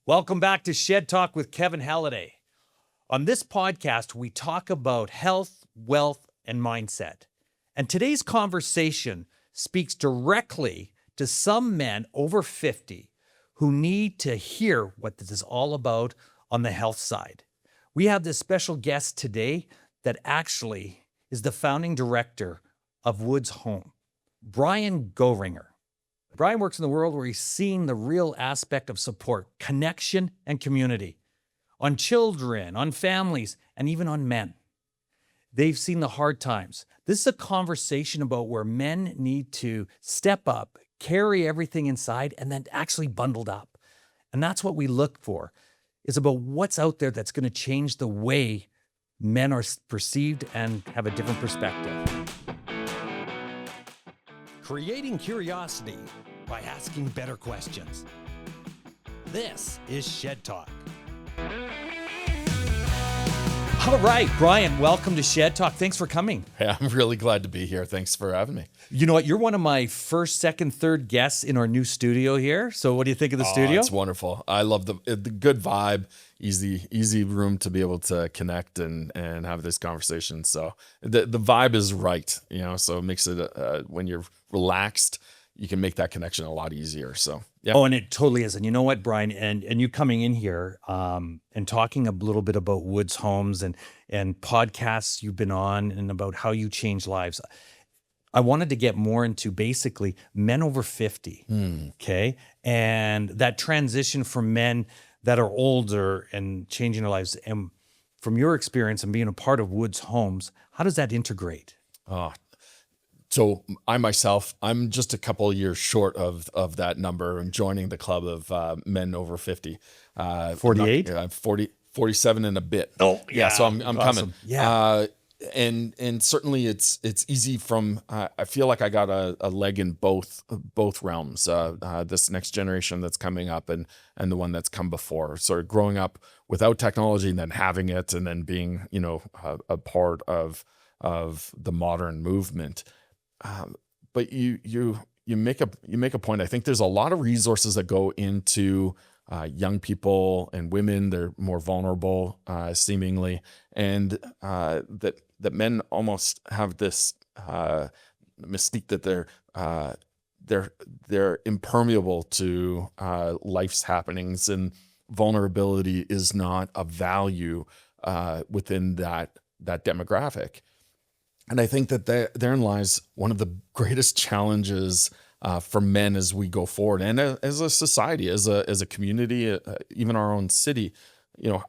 Welcome back to Shed Talk with Kevin Halliday. On this podcast, we talk about health, wealth, and mindset. And today's conversation speaks directly to some men over 50 who need to hear what this is all about on the health side. We have this special guest today that actually is the founding director of Woods Home, Bryan Goehringer. Bryan works in the world where he's seen the real aspect of support, connection, and community on children, on families, and even on men. They've seen the hard times. This is a conversation about where men need to step up, carry everything inside, and then actually bundled up. And that's what we look for, is about what's out there that's going to change the way men are perceived and have a different perspective. Creating curiosity by asking better questions. This is Shed Talk. All right, Bryan, welcome to Shed Talk. Thanks for coming. Yeah, I'm really glad to be here. Thanks for having me. You know what? You're one of my first, second, third guests in our new studio here. So what do you think of the studio? It's wonderful. I love the good vibe, easy room to be able to connect and have this conversation. So the vibe is right, so it makes it, when you're relaxed, you can make that connection a lot easier. So, yeah. Oh, and it totally is. And you know what, Bryan, and you coming in here and talking a little bit about Woods Homes and podcasts you've been on and about how you change lives. I wanted to get more into basically men over 50, okay? And that transition from men that are older and changing their lives. And from your experience and being a part of Woods Homes, how does that integrate? So I'm just a couple of years short of that number and joining the club of men over 50. 48? 47 and a bit. Oh, yeah. So I'm awesome. coming. Yeah. And certainly it's easy from, I feel like I got a leg in both realms, this next generation that's coming up and the one that's come before. Sort of growing up without technology and then having it and then being, a part of the modern movement. But you make a point. I think there's a lot of resources that go into young people and women. They're more vulnerable, seemingly, and that men almost have this mystique that they're impermeable to life's happenings, and vulnerability is not a value within that demographic. And I think that therein lies one of the greatest challenges for men as we go forward, and as a society, as a community, even our own city.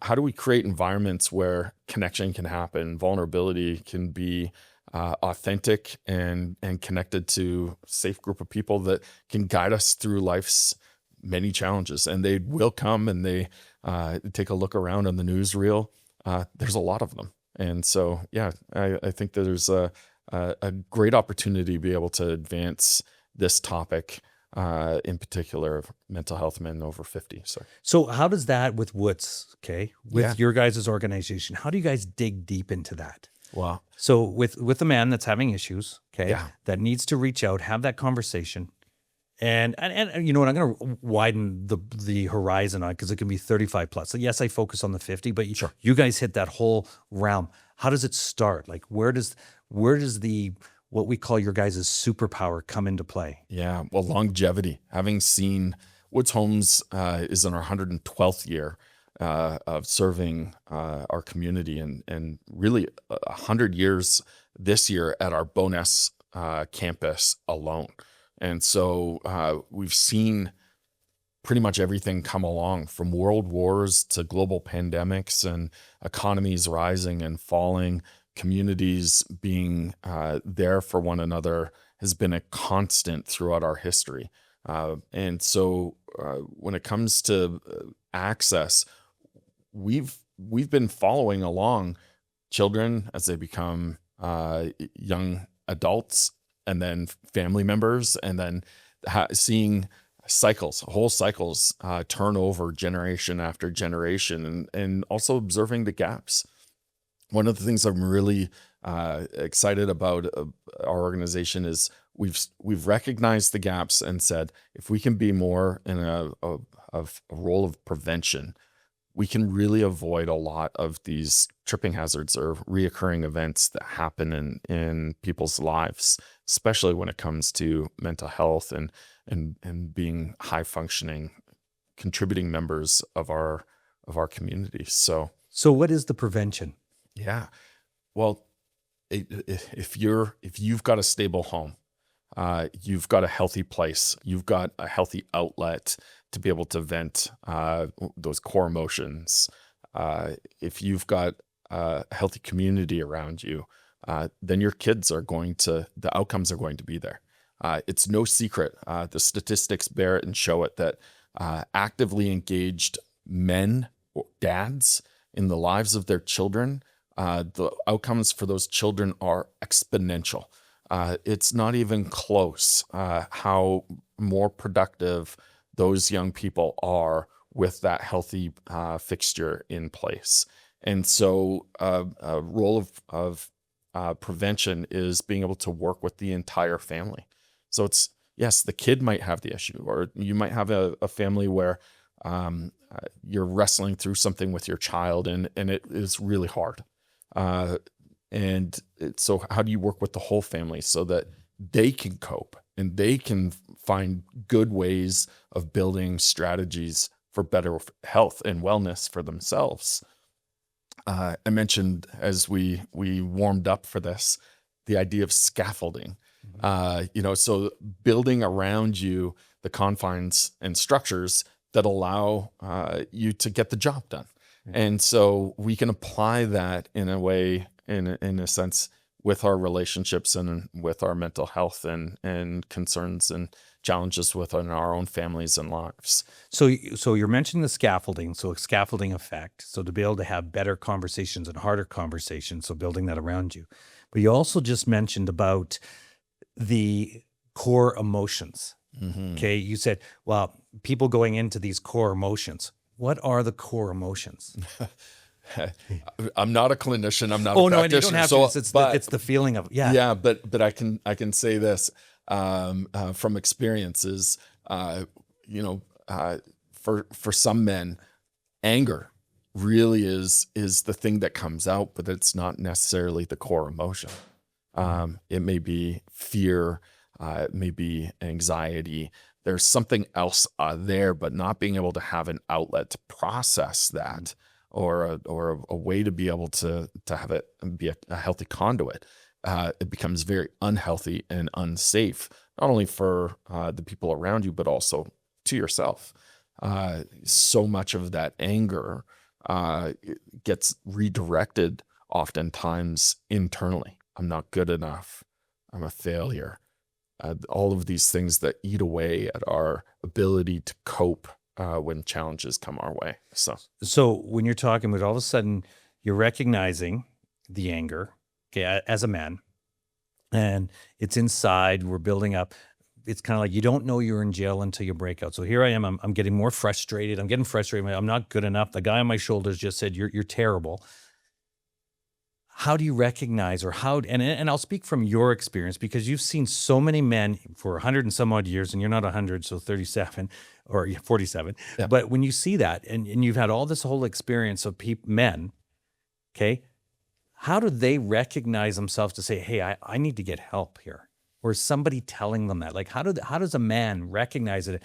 How do we create environments where connection can happen, vulnerability can be authentic and connected to a safe group of people that can guide us through life's many challenges? And they will come, and they take a look around on the newsreel. There's a lot of them. And so, yeah, I think that there's a great opportunity to be able to advance this topic, in particular of mental health men over 50. So how does that with Woods, with your guys' organization, how do you guys dig deep into that? Wow. So with a man that's having issues, that needs to reach out, have that conversation. And you know what, I'm going to widen the horizon on, because it can be 35 plus. So yes, I focus on the 50, but Sure. You guys hit that whole realm. How does it start? Like where does the what we call your guys' superpower come into play? Yeah, well, longevity. Having seen Woods Homes is in our 112th year of serving our community, and really 100 years this year at our Bowness campus alone. And so we've seen pretty much everything come along, from world wars to global pandemics and economies rising and falling. Communities being there for one another has been a constant throughout our history. And so when it comes to access, we've been following along children as they become young adults, and then family members, and then seeing whole cycles turn over generation after generation, and also observing the gaps. One of the things I'm really excited about our organization is we've recognized the gaps and said, if we can be more in a of a role of prevention, we can really avoid a lot of these tripping hazards or reoccurring events that happen in people's lives, especially when it comes to mental health and being high functioning, contributing members of our community. So what is the prevention? yeah, well, if you've got a stable home, you've got a healthy place, you've got a healthy outlet to be able to vent those core emotions. If you've got a healthy community around you, then your kids the outcomes are going to be there. It's no secret. The statistics bear it and show it that actively engaged men or dads in the lives of their children, the outcomes for those children are exponential. It's not even close how more productive those young people are with that healthy fixture in place. And so a role of prevention is being able to work with the entire family. So it's, yes, the kid might have the issue, or you might have a family where you're wrestling through something with your child and it is really hard. So how do you work with the whole family so that they can cope and they can find good ways of building strategies for better health and wellness for themselves? I mentioned as we warmed up for this, the idea of scaffolding. So building around you the confines and structures that allow you to get the job done. And so we can apply that in a way, in a sense, with our relationships and with our mental health and concerns and challenges within our own families and lives. So you're mentioning the scaffolding, so a scaffolding effect, so to be able to have better conversations and harder conversations, so building that around you. But you also just mentioned about the core emotions. Mm-hmm. Okay, you said, well, people going into these core emotions. What are the core emotions? I'm not a clinician. I'm not Oh a no, and you practitioner. don't have to. It's the feeling of Yeah, but I can say this from experiences. For some men, anger really is the thing that comes out, but it's not necessarily the core emotion. It may be fear, it may be anxiety. There's something else there, but not being able to have an outlet to process that, or a way to be able to have it be a healthy conduit. It becomes very unhealthy and unsafe, not only for the people around you, but also to yourself. So much of that anger gets redirected oftentimes internally. I'm not good enough. I'm a failure. All of these things that eat away at our ability to cope when challenges come our way. So when you're talking about all of a sudden you're recognizing the anger, okay, as a man, and it's inside, we're building up. It's kind of like you don't know you're in jail until you break out. So here I am, I'm getting more frustrated. I'm getting frustrated. I'm not good enough. The guy on my shoulders just said, you're terrible. How do you recognize, or and I'll speak from your experience, because you've seen so many men for 100 and some odd years, and you're not 100, so 37 or 47. Yeah. But when you see that, and you've had all this whole experience of men, okay, how do they recognize themselves to say, hey, I need to get help here? Or is somebody telling them that? Like, how does a man recognize it?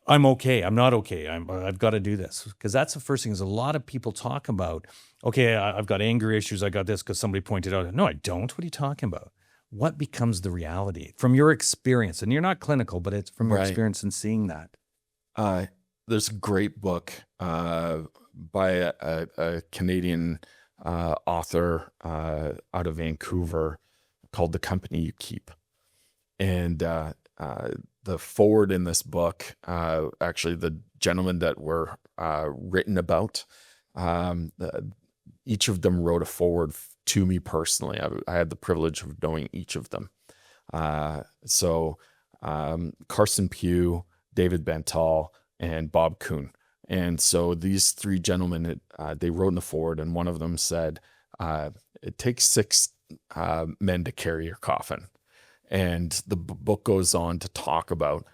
I'm okay. I'm not okay. I've got to do this. Because that's the first thing is a lot of people talk about, okay, I've got anger issues. I got this because somebody pointed out. No, I don't. What are you talking about? What becomes the reality from your experience? And you're not clinical, but it's from your experience and seeing that. There's a great book by a Canadian author out of Vancouver called The Company You Keep. And the forward in this book, actually the gentlemen that were written about, each of them wrote a forward to me personally. I had the privilege of knowing each of them. Carson Pugh, David Bental, and Bob Kuhn. And so these three gentlemen, they wrote in the forward, and one of them said, it takes 6 men to carry your coffin. And the book goes on to talk about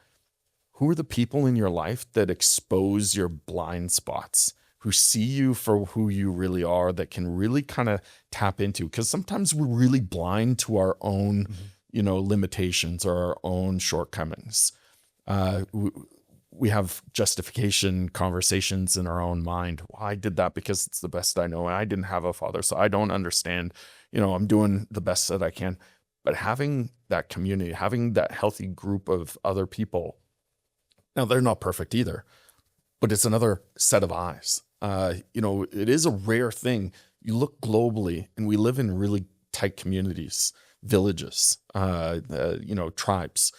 who are the people in your life that expose your blind spots, who see you for who you really are, that can really kind of tap into, because sometimes we're really blind to our own, limitations or our own shortcomings. We have justification conversations in our own mind. Well, I did that because it's the best I know. I didn't have a father, so I don't understand. I'm doing the best that I can. But having that community, having that healthy group of other people, now they're not perfect either, but it's another set of eyes. It is a rare thing. You look globally, and we live in really tight communities, villages, tribes,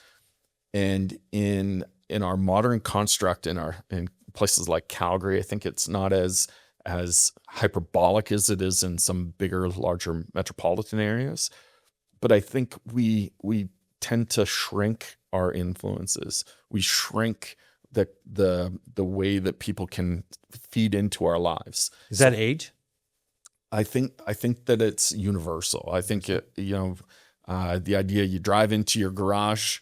and in our modern construct, in places like Calgary, I think it's not as hyperbolic as it is in some bigger, larger metropolitan areas. But I think we tend to shrink our influences. We shrink the way that people can feed into our lives. Is that age? I think that it's universal. I think the idea you drive into your garage,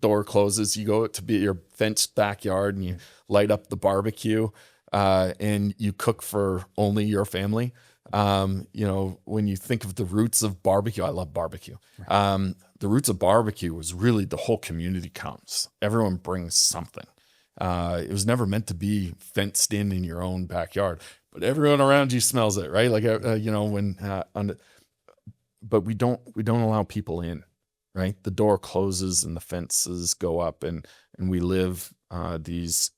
door closes, you go to your fenced backyard and you light up the barbecue, and you cook for only your family. When you think of the roots of barbecue, I love barbecue. The roots of barbecue was really the whole community comes. Everyone brings something. It was never meant to be fenced in your own backyard, but everyone around you smells it, right? Like, but we don't allow people in, right? The door closes and the fences go up, and we live these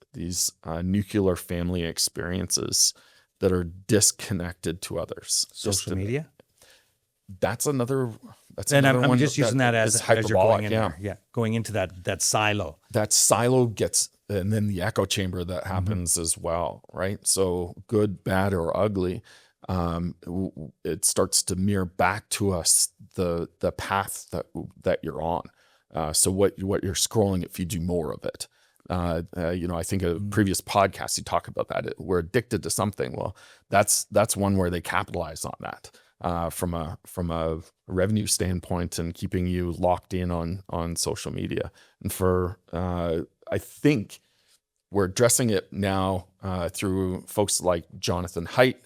nuclear family experiences that are disconnected to others. Social media? That's another And one I'm just using that as you're going in there. Yeah. Going into that silo. That silo gets, and then the echo chamber that happens as well, right? So good, bad, or ugly, it starts to mirror back to us the path that you're on. So what you're scrolling, if you do more of it. I think a previous podcast you talk about that. We're addicted to something. Well, that's one where they capitalize on that from a revenue standpoint and keeping you locked in on social media. And I think we're addressing it now through folks like Jonathan Haidt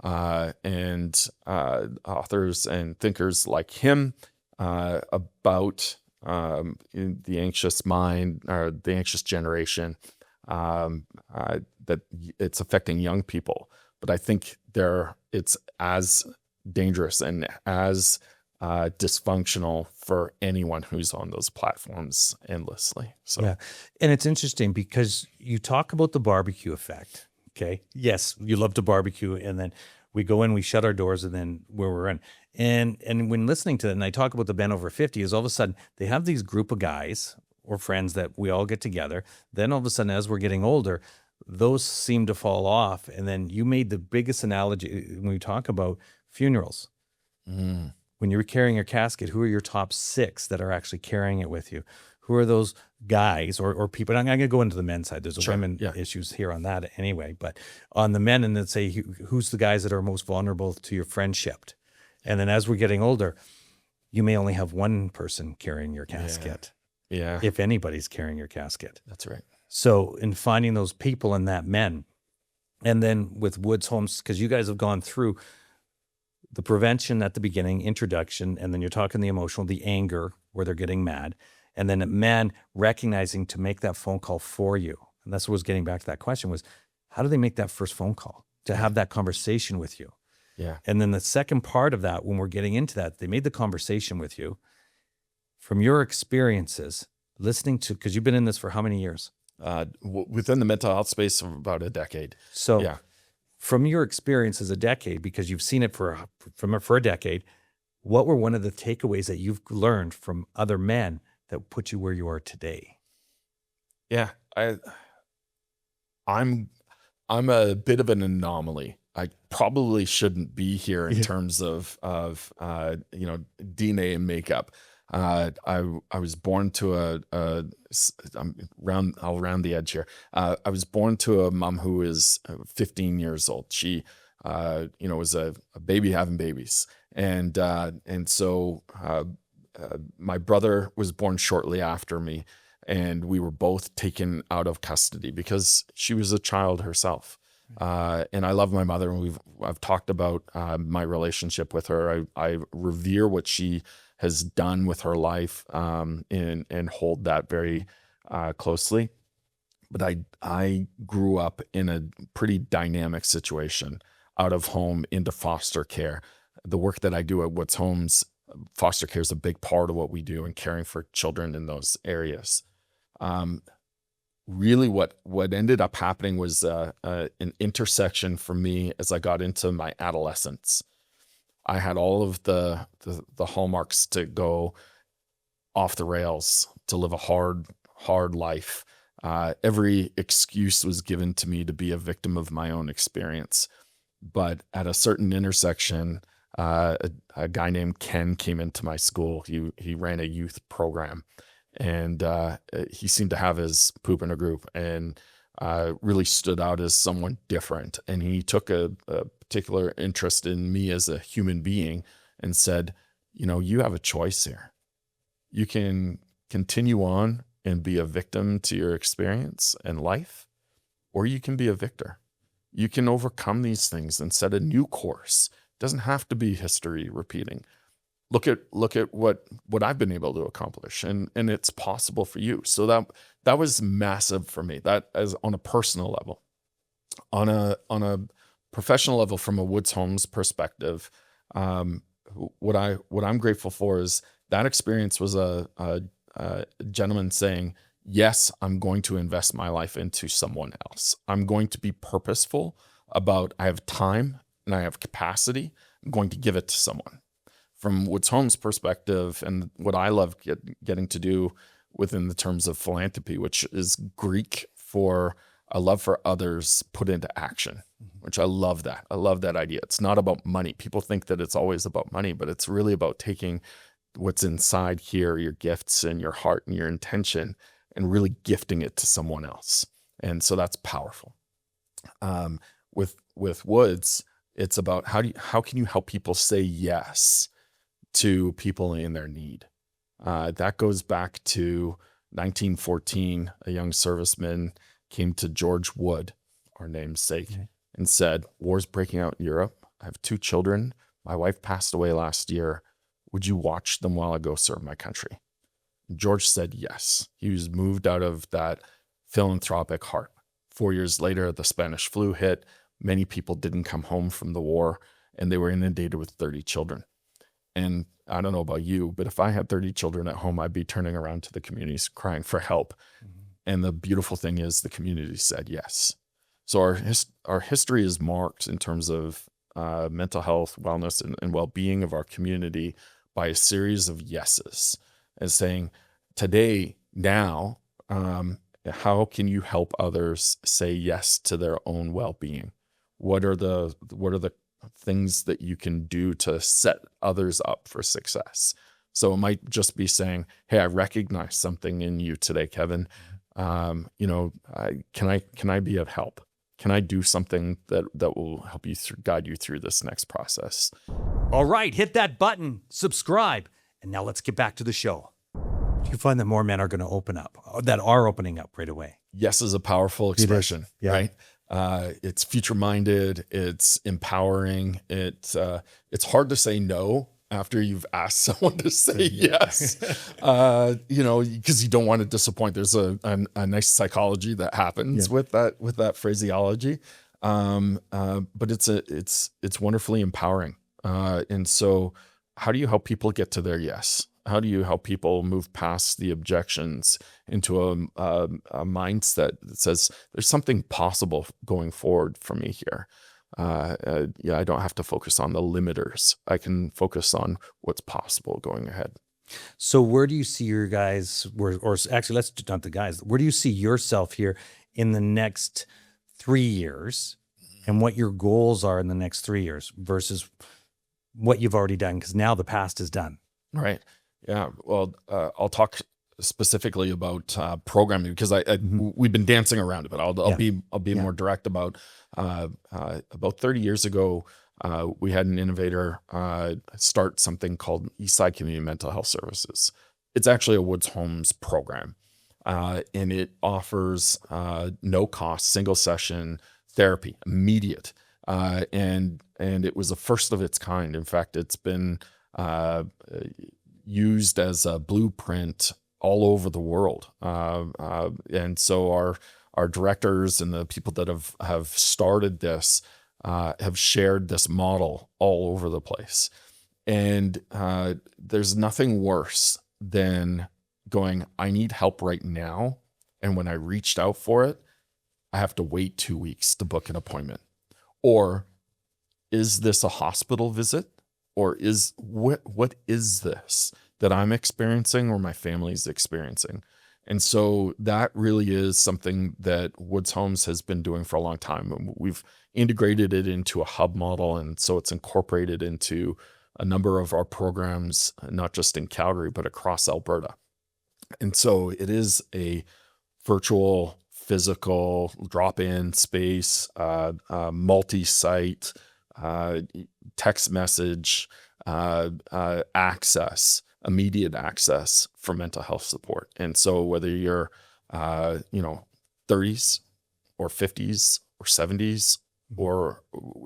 and authors and thinkers like him about the anxious mind or the anxious generation, that it's affecting young people. But I think it's as dangerous and as dysfunctional for anyone who's on those platforms endlessly. So yeah, and it's interesting because you talk about the barbecue effect. Okay, yes, you love to barbecue, and then we go in, we shut our doors, and then where we're in. And when listening to it, and I talk about the Ben over 50, is all of a sudden they have these group of guys or friends that we all get together. Then all of a sudden, as we're getting older, those seem to fall off. And then you made the biggest analogy when we talk about funerals. When you're carrying your casket, who are your top 6 that are actually carrying it with you? Who are those guys or people? And I'm going to go into the men's side. There's a women issues here on that anyway. But on the men, and then say, who's the guys that are most vulnerable to your friendship? And then as we're getting older, you may only have one person carrying your casket. Yeah. If anybody's carrying your casket. That's right. So in finding those people in that men, and then with Woods Homes, because you guys have gone through the prevention at the beginning, introduction, and then you're talking the emotional, the anger, where they're getting mad, and then a man recognizing to make that phone call for you. And that's what was getting back to that question was, how do they make that first phone call to have that conversation with you? Yeah. And then the second part of that, when we're getting into that, they made the conversation with you from your experiences, listening to, because you've been in this for how many years? Within the mental health space of about a decade. So yeah. From your experience as a decade, because you've seen it for a decade, what were one of the takeaways that you've learned from other men that put you where you are today? Yeah, I'm a bit of an anomaly. I probably shouldn't be here in terms of DNA and makeup. I was born to I'll round the edge here. I was born to a mom who is 15 years old. She, was a baby having babies. And so my brother was born shortly after me. and we were both taken out of custody because she was a child herself. And I love my mother, and I've talked about my relationship with her. I revere what she has done with her life, and hold that very closely. But I grew up in a pretty dynamic situation, out of home into foster care. The work that I do at Woods Homes, foster care is a big part of what we do in caring for children in those areas. Really what ended up happening was an intersection for me as I got into my adolescence. I had all of the hallmarks to go off the rails, to live a hard life. Every excuse was given to me to be a victim of my own experience. But at a certain intersection, a guy named Ken came into my school. He ran a youth program, and he seemed to have his poop in a group, and really stood out as someone different. And he took a particular interest in me as a human being and said, you have a choice here. You can continue on and be a victim to your experience and life, or you can be a victor. You can overcome these things and set a new course. It doesn't have to be history repeating. Look at what I've been able to accomplish, and it's possible for you. So that was massive for me. That as on a personal level. On a professional level, from a Woods Homes perspective, what I'm grateful for is that experience was a gentleman saying, yes, I'm going to invest my life into someone else. I'm going to be purposeful about, I have time and I have capacity. I'm going to give it to someone. From Woods Homes perspective, and what I love getting to do within the terms of philanthropy, which is Greek for a love for others put into action, which I love that. I love that idea. It's not about money. People think that it's always about money, but it's really about taking what's inside here, your gifts and your heart and your intention, and really gifting it to someone else. And so that's powerful. With Woods, it's about how can you help people say yes to people in their need. That goes back to 1914. A young serviceman came to George Wood, our namesake, and said, war's breaking out in Europe. I have 2 children. My wife passed away last year. Would you watch them while I go serve my country? George said yes. He was moved out of that philanthropic heart. 4 years later, the Spanish flu hit. Many people didn't come home from the war, and they were inundated with 30 children. And I don't know about you, but if I had 30 children at home, I'd be turning around to the communities crying for help. And the beautiful thing is the community said yes. So our history is marked in terms of mental health, wellness, and well-being of our community by a series of yeses, and saying, today, now, how can you help others say yes to their own well-being? What are the things that you can do to set others up for success? So it might just be saying, hey, I recognize something in you today, Kevin. Can I be of help? Can I do something that will help you guide you through this next process? All right, hit that button, subscribe, and now let's get back to the show. Do you find that more men are going to open up, that are opening up right away? Yes is a powerful expression, right? It's future-minded, it's empowering. It's hard to say no after you've asked someone to say yes, because you don't want to disappoint. There's a nice psychology that happens with that phraseology, but it's wonderfly empowering. And so, how do you help people get to their yes? How do you help people move past the objections into a mindset that says there's something possible going forward for me here? I don't have to focus on the limiters. I can focus on what's possible going ahead. So where do you see your guys, or actually, let's not the guys, where do you see yourself here in the next 3 years, and what your goals are in the next 3 years versus what you've already done? Because now the past is done. Right. Yeah. Well, I'll talk specifically about programming, because we've been dancing around it, but I'll be more direct about 30 years ago. We had an innovator start something called Eastside Community Mental Health Services. It's actually a Woods Homes program. and it offers no cost, single session therapy, immediate. And it was the first of its kind. In fact, it's been used as a blueprint all over the world. And so our directors and the people that have started this have shared this model all over the place. And there's nothing worse than going, I need help right now. And when I reached out for it, I have to wait 2 weeks to book an appointment. Or is this a hospital visit? Or is what is this that I'm experiencing or my family's experiencing? And so that really is something that Woods Homes has been doing for a long time. We've integrated it into a hub model, and so it's incorporated into a number of our programs, not just in Calgary, but across Alberta. And so it is a virtual, physical, drop-in space, multi-site, text message, access, immediate access for mental health support. And so whether you're, 30s or 50s or 70s, or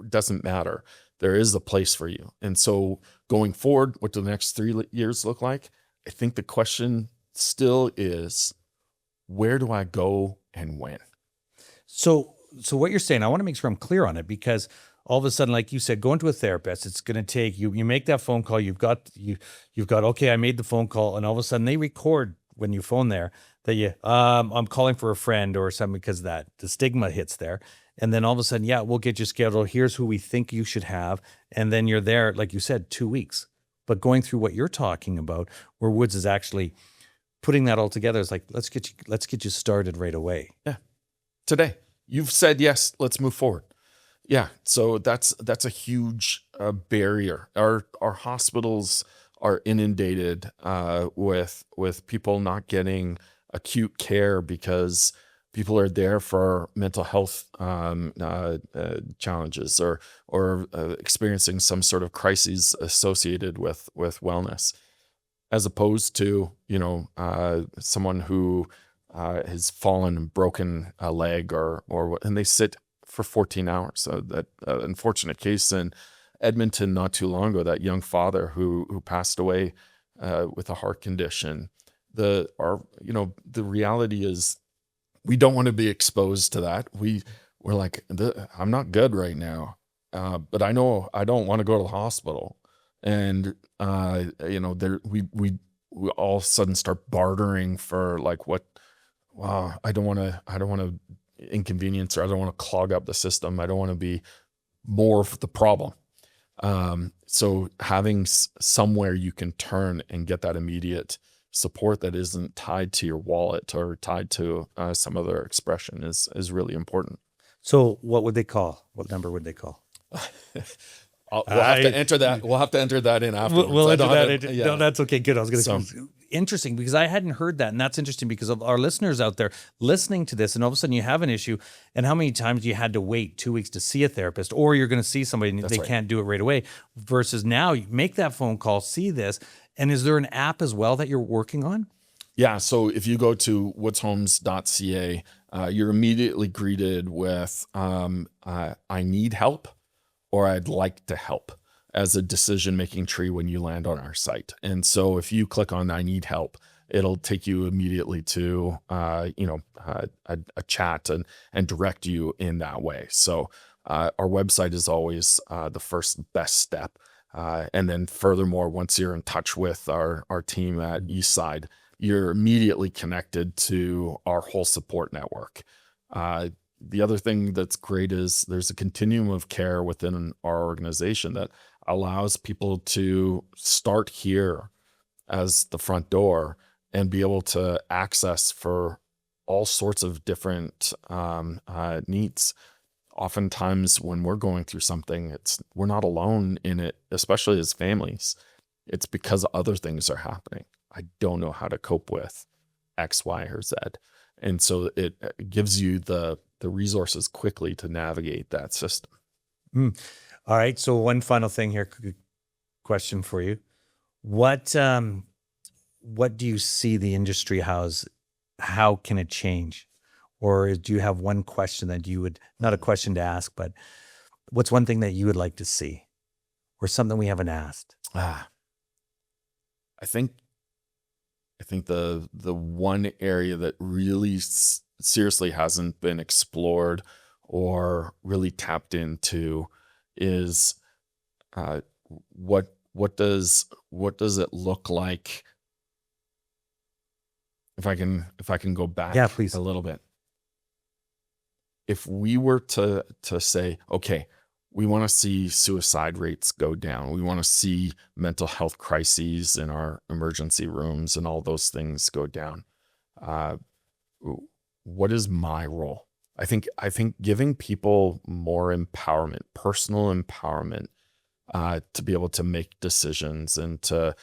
doesn't matter, there is a place for you. And so going forward, what do the next 3 years look like? I think the question still is, where do I go and when? So what you're saying, I want to make sure I'm clear on it, because all of a sudden, like you said, going to a therapist, it's going to take you make that phone call. You've got, okay, I made the phone call, and all of a sudden they record when you phone there that I'm calling for a friend or something, because that the stigma hits there. And then all of a sudden, we'll get you scheduled. Here's who we think you should have. And then you're there, like you said, 2 weeks. But going through what you're talking about, where Woods is actually putting that all together, is like, let's get you started right away. Yeah. Today, you've said, yes, let's move forward. Yeah. So that's a huge barrier. Our hospitals are inundated with people not getting acute care because people are there for mental health challenges or experiencing some sort of crises associated with wellness, as opposed to someone who has fallen and broken a leg and they sit for 14 hours. So that unfortunate case in Edmonton not too long ago, that young father who passed away with a heart condition. The reality is, we don't want to be exposed to that. We're like, I'm not good right now, but I know I don't want to go to the hospital. And we all of a sudden start bartering for like what. Wow, I don't want to inconvenience, or I don't want to clog up the system. I don't want to be more of the problem. So having somewhere you can turn and get that immediate support that isn't tied to your wallet or tied to some other expression is really important. So what would they call? What number would they call? We'll have to enter that. We'll have to enter that in afterwards. We'll enter that. No, that's okay. Good. I was going to interesting, because I hadn't heard that. And that's interesting because of our listeners out there listening to this. And all of a sudden you have an issue, and how many times you had to wait 2 weeks to see a therapist, or you're going to see somebody and they can't do it right away, versus now you make that phone call, see this. And is there an app as well that you're working on? Yeah. So if you go to woodshomes.ca, you're immediately greeted with, I need help, or I'd like to help, as a decision-making tree when you land on our site. And so if you click on I need help, it'll take you immediately to, a chat and direct you in that way. So our website is always the first best step. And then furthermore, once you're in touch with our team at Eastside, you're immediately connected to our whole support network. The other thing that's great is there's a continuum of care within our organization that allows people to start here as the front door and be able to access for all sorts of different needs. Oftentimes when we're going through something, we're not alone in it, especially as families. It's because other things are happening. I don't know how to cope with X, Y, or Z. And so it gives you the resources quickly to navigate that system. All right. So one final thing here, question for you. What do you see the industry how can it change? Or do you have one question that you would, not a question to ask, but what's one thing that you would like to see or something we haven't asked? I think the one area that really seriously hasn't been explored or really tapped into is what does it look like, if I can go back Please. a little bit. If we were to say, okay, we want to see suicide rates go down, we want to see mental health crises in our emergency rooms and all those things go down, what is my role? I think giving people more empowerment, personal empowerment, to be able to make decisions and to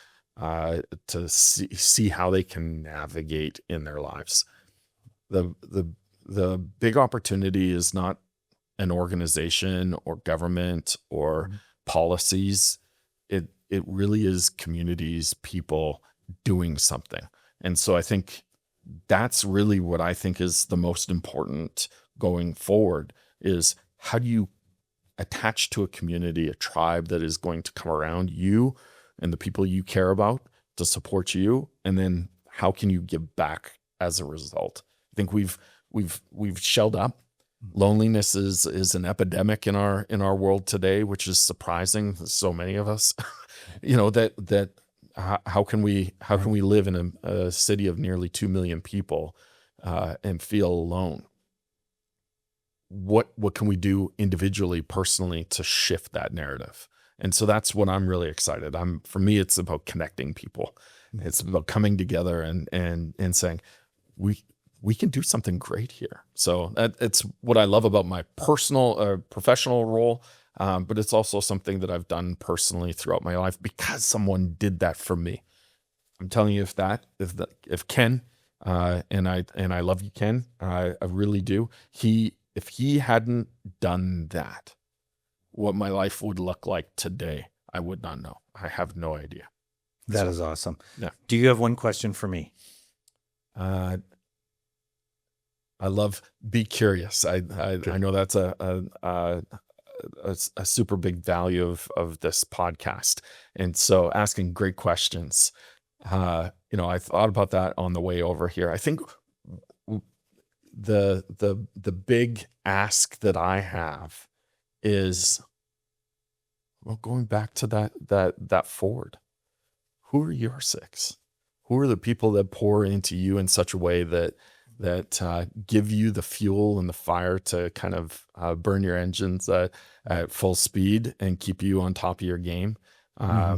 see how they can navigate in their lives. The big opportunity is not an organization or government or policies. It really is communities, people doing something. And so I think that's really what I think is the most important going forward, is how do you attach to a community, a tribe that is going to come around you and the people you care about to support you, and then how can you give back as a result? I think we've shelled up. Loneliness is an epidemic in our world today, which is surprising. So many of us, that how can we live in a city of nearly 2 million people and feel alone? What can we do individually, personally, to shift that narrative? And so that's what I'm really excited. For me, it's about connecting people. It's about coming together and saying, we can do something great here. So it's what I love about my personal, professional role, but it's also something that I've done personally throughout my life because someone did that for me. I'm telling you, if Ken, and I love you, Ken, I really do. If he hadn't done that, what my life would look like today, I would not know. I have no idea. That is awesome. Yeah. Do you have one question for me? I love be curious. I know that's a super big value of this podcast. And so asking great questions. I thought about that on the way over here. I think the big ask that I have is, well, going back to that forward. Who are your six? Who are the people that pour into you in such a way that give you the fuel and the fire to kind of burn your engines at full speed and keep you on top of your game? I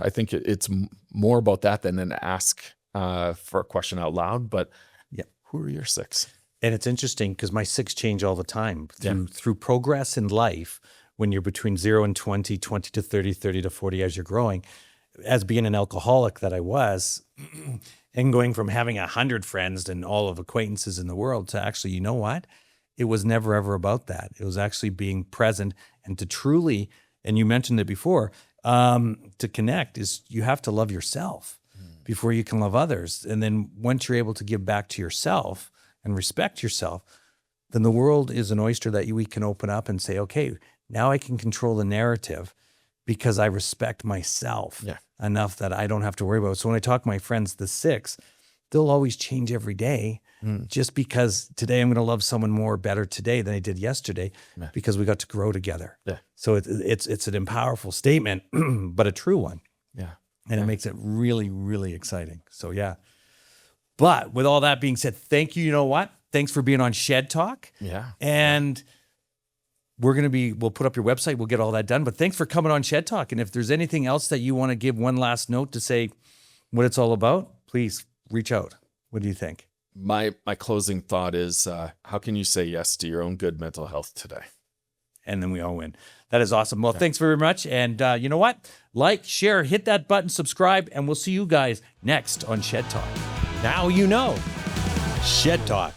think it's more about that than an ask for a question out loud. But yeah, who are your six? And it's interesting because my six change all the time through progress in life. When you're between 0 and 20, 20 to 30, 30 to 40 as you're growing, as being an alcoholic that I was, and going from having 100 friends and all of acquaintances in the world to actually, you know what? It was never, ever about that. It was actually being present and to truly, and you mentioned it before, to connect is you have to love yourself before you can love others. And then once you're able to give back to yourself and respect yourself, then the world is an oyster that we can open up and say, okay, now I can control the narrative because I respect myself enough that I don't have to worry about it. So when I talk to my friends, the six, they'll always change every day just because today I'm going to love someone more better today than I did yesterday because we got to grow together. Yeah. So it's an powerful statement, but a true one. Yeah. And it makes it really, really exciting. So yeah. But with all that being said, thank you. You know what? Thanks for being on Shed Talk. Yeah. And we'll put up your website. We'll get all that done. But thanks for coming on Shed Talk. And if there's anything else that you want to give one last note to say what it's all about, please reach out. What do you think? My closing thought is, how can you say yes to your own good mental health today? And then we all win. That is awesome. Well, thanks very much. And you know what? Like, share, hit that button, subscribe, and we'll see you guys next on Shed Talk. Now you know. Shed Talk.